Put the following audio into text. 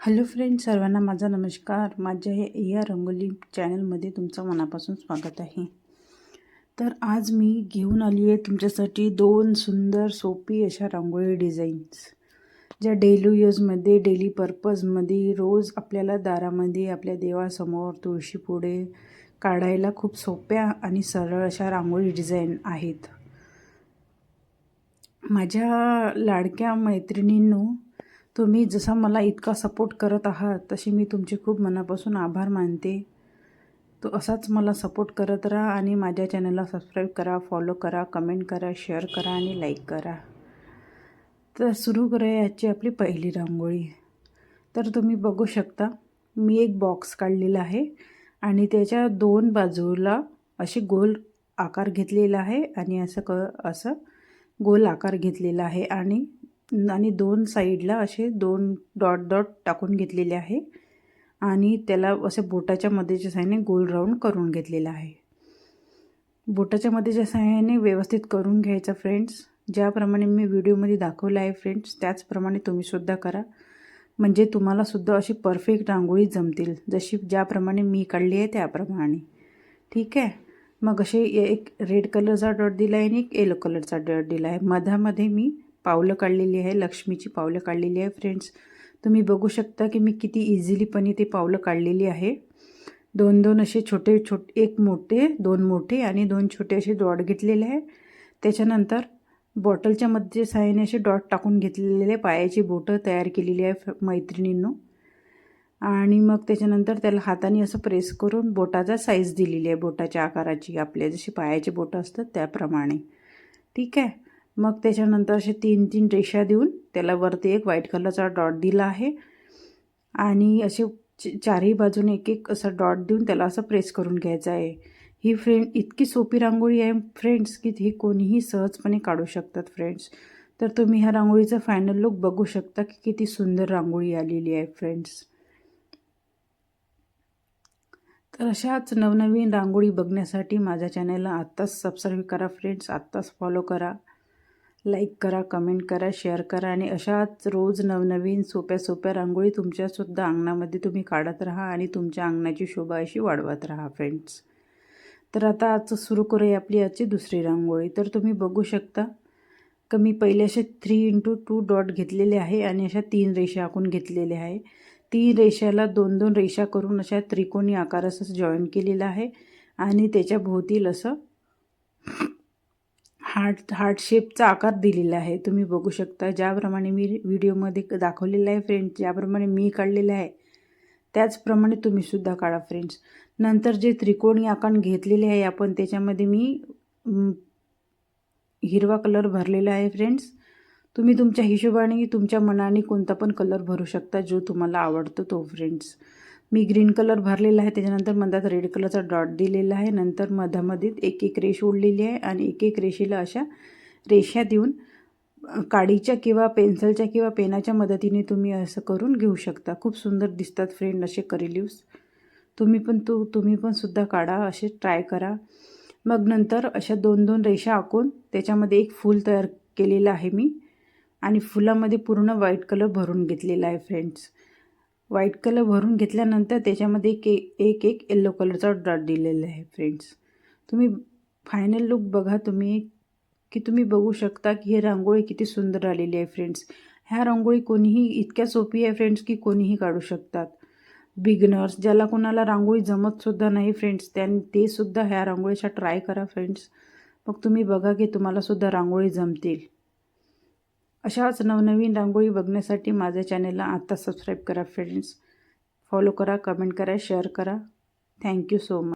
Hello friends, सर्वांना माझा नमस्कार. माझ्या या रंगोली चॅनलमध्ये तुमचं मनापासून स्वागत आहे. तर आज मी घेऊन आली आहे तुमच्यासाठी दोन सुंदर सोपी अशा रांगोळी डिझाईन्स, ज्या डेली यूजमध्ये, डेली पर्पजमध्ये, रोज आपल्याला दारामध्ये आपल्या देवासमोर तुळशीपुढे काढायला खूप सोप्या आणि सरळ अशा रांगोळी डिझाईन आहेत. माझ्या लाडक्या मैत्रिणींनो, तुम्ही जसा मला इतका सपोर्ट करत आहात तशी मी तुमचे खूप मनापासून आभार मानते. तो असाच मला सपोर्ट करत राहा आणि माझ्या चॅनलला सबस्क्राईब करा, फॉलो करा, कमेंट करा, शेअर करा आणि लाईक करा. तर सुरू करूया याची आपली पहिली रांगोळी. तर तुम्ही बघू शकता, मी एक बॉक्स काढलेला आहे आणि त्याच्या दोन बाजूला असे गोल आकार घेतलेला आहे आणि असं गोल आकार घेतलेला आहे आणि दोन साईडला असे दोन डॉट डॉट टाकून घेतलेले आहे आणि त्याला असे बोटाच्या मध्येच्या साहाय्याने गोल राऊंड करून घेतलेला आहे. बोटाच्या मध्येच्या साहाय्याने व्यवस्थित करून घ्यायचं फ्रेंड्स. ज्याप्रमाणे मी व्हिडिओमध्ये दाखवलं आहे फ्रेंड्स, त्याचप्रमाणे तुम्हीसुद्धा करा, म्हणजे तुम्हालासुद्धा अशी परफेक्ट रांगोळी जमतील, ज्याप्रमाणे मी काढली आहे त्याप्रमाणे. ठीक आहे. मग असे एक रेड कलरचा डॉट दिला आहे आणि एक येलो कलरचा डॉट दिला आहे. मधामध्ये मी पावलं काढलेली आहे, लक्ष्मीची पावलं काढलेली आहे फ्रेंड्स. तुम्ही बघू शकता की मी किती इझिलीपणे ते पावलं काढलेली आहे. दोन दोन असे छोटे एक मोठे, दोन मोठे आणि दोन छोटे असे डॉट घेतलेले आहे. त्याच्यानंतर बॉटलच्या मध्ये साहाय्याने असे डॉट टाकून घेतलेले पायाची बोटं तयार केलेली आहे मैत्रिणींनो. आणि मग त्याच्यानंतर त्याला हाताने असं प्रेस करून बोटाचा साईज दिलेली आहे, बोटाच्या आकाराची, आपल्या जशी पायाची बोटं असतात त्याप्रमाणे. ठीक आहे. मग त्याच्यानंतर असे तीन तीन रेषा देऊन त्याला वरती एक व्हाईट कलरचा डॉट दिला आहे आणि असे चारही बाजूने एक एक असा डॉट देऊन त्याला असं प्रेस करून घ्यायचं आहे. ही इतकी सोपी रांगोळी आहे फ्रेंड्स की ही कोणीही सहजपणे काढू शकतात फ्रेंड्स. तर तुम्ही ह्या रांगोळीचा फायनल लुक बघू शकता की किती सुंदर रांगोळी आलेली आहे फ्रेंड्स. तर अशाच नवनवीन रांगोळी बघण्यासाठी माझ्या चॅनलला आत्ताच सबस्क्राईब करा फ्रेंड्स, आत्ताच फॉलो करा, लाईक करा, कमेंट करा, शेअर करा आणि अशाच रोज नवनवीन सोप्या सोप्या रांगोळी तुमच्यासुद्धा अंगणामध्ये तुम्ही काढत राहा आणि तुमच्या अंगणाची शोभा अशी वाढवत राहा फ्रेंड्स. तर आता आज सुरू करूया आपली आजची दुसरी रांगोळी. तर तुम्ही बघू शकता की मी पहिले असे 3x2 डॉट घेतलेले आहे आणि अशा 3 रेषा आखून घेतलेल्या आहे. 3 रेषाला 2-2 रेषा करून अशा त्रिकोणी आकार असं जॉईन केलेला आहे आणि त्याच्या भोवतील असं हार्ट शेपचा आकार दिलेला आहे. तुम्ही बघू शकता, ज्याप्रमाणे मी व्हिडिओमध्ये दाखवलेलं आहे फ्रेंड्स, ज्याप्रमाणे मी काढलेलं आहे त्याचप्रमाणे तुम्हीसुद्धा काढा फ्रेंड्स. नंतर जे त्रिकोणी आकार घेतलेले आहे आपण, त्याच्यामध्ये मी हिरवा कलर भरलेला आहे फ्रेंड्स. तुम्ही तुमच्या हिशोबाने, तुमच्या मनाने कोणता पण कलर भरू शकता, जो तुम्हाला आवडतो तो फ्रेंड्स. मी ग्रीन कलर भरलेला आहे, त्याच्यानंतर मधात रेड कलरचा डॉट दिलेला आहे. नंतर मधामध्ये एक एक रेष ओढलेली आहे आणि एक एक रेषेला अशा रेषा देऊन काडीच्या किंवा पेन्सिलच्या किंवा पेनाच्या मदतीने तुम्ही असं करून घेऊ शकता. खूप सुंदर दिसतात फ्रेंड असे करिलीव्स. तुम्ही पण सुद्धा काढा, असे ट्राय करा. मग नंतर अशा 2-2 रेषा आखून त्याच्यामध्ये एक फूल तयार केलेलं आहे मी आणि फुलामध्ये पूर्ण व्हाईट कलर भरून घेतलेला आहे फ्रेंड्स. व्हाईट कलर भरून घेतल्यानंतर त्याच्यामध्ये एक येलो कलरचा डॉट दिलेला आहे फ्रेंड्स. तुम्ही फायनल लुक बघा तुम्ही बघू शकता की ही रांगोळी किती सुंदर आलेली आहे फ्रेंड्स. ह्या रांगोळी कोणीही इतक्या सोपी आहे फ्रेंड्स की कोणीही काढू शकतात. बिगनर्स, ज्याला कोणाला रांगोळी जमतसुद्धा नाही फ्रेंड्स, ते सुद्धा ह्या रांगोळीचा ट्राय करा फ्रेंड्स. मग तुम्ही बघा की तुम्हालासुद्धा रांगोळी जमतील. अशाच नवनवीन रांगोळी बघण्यासाठी माझ्या चॅनलला आत्ता सबस्क्राईब करा फ्रेंड्स, फॉलो करा, कमेंट करा, शेअर करा. Thank you so much.